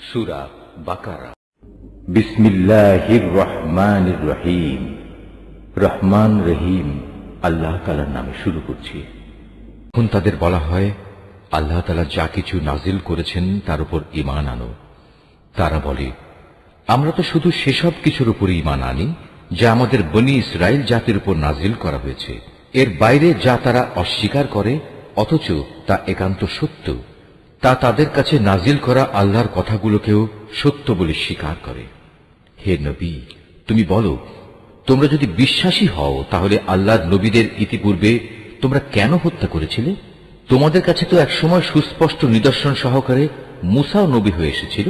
সূরা বাকারা। বিসমিল্লাহির রহমানির রহিম। রহমান রহিম আল্লাহ তাআলার নামে শুরু করছি। এখন তাদের বলা হয়, আল্লাহ তাআলা যা কিছু নাজিল করেছেন তার উপর ঈমান আনো। তারা বলে, আমরা তো শুধু সেসব কিছুর উপর ঈমান আনি যা আমাদের বনী ইসরাইল জাতির উপর নাজিল করা হয়েছে। এর বাইরে যা তারা অস্বীকার করে অথচ তা একান্ত সত্য, তা তাদের কাছে নাজিল করা আল্লাহর কথাগুলোকেও সত্য বলে স্বীকার করে। হে নবী, তুমি বলো, তোমরা যদি বিশ্বাসী হও তাহলে আল্লাহর নবীদের ইতিপূর্বে তোমরা কেন হত্যা করেছিলে? তোমাদের কাছে তো একসময় সুস্পষ্ট নিদর্শন সহকারে মূসাও নবী হয়ে এসেছিল,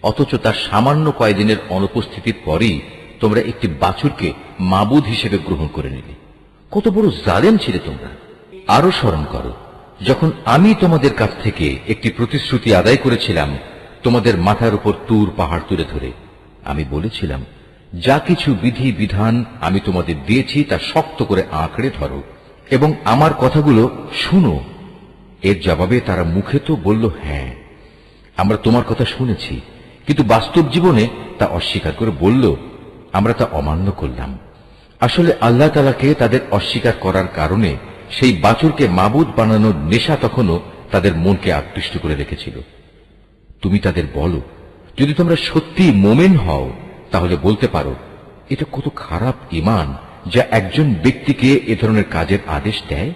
অথচ তার সামান্য কয়েকদিনের অনুপস্থিতির পরেই তোমরা একটি বাছুরকে মাবুদ হিসেবে গ্রহণ করে নিলে। কত বড় জালেম ছিলে তোমরা। আরো স্মরণ করো, যখন আমি তোমাদের কাছ থেকে একটি প্রতিশ্রুতি আদায় করেছিলাম তোমাদের মাথার উপর তুর পাহাড় তুলে ধরে। আমি বলেছিলাম, যা কিছু বিধি বিধান আমি তোমাদের দিয়েছি তা শক্ত করে আঁকড়ে ধরো এবং আমার কথাগুলো শুনো। এর জবাবে তারা মুখে তো বলল, হ্যাঁ আমরা তোমার কথা শুনেছি, কিন্তু বাস্তব জীবনে তা অস্বীকার করে বলল, আমরা তা অমান্য করলাম। আসলে আল্লাহ তাআলাকে তাদের অস্বীকার করার কারণে সেই বাছুরকে মাবুদ বানানোর নেশা তখনও তাদের মনকে আকৃষ্ট করে রেখেছিল। তুমি তাদের বলো, যদি তোমরা সত্যি মোমেন হও তাহলে বলতে পারো, এটা কত খারাপ ঈমান যা একজন ব্যক্তিকে এ ধরনের কাজের আদেশ দেয়।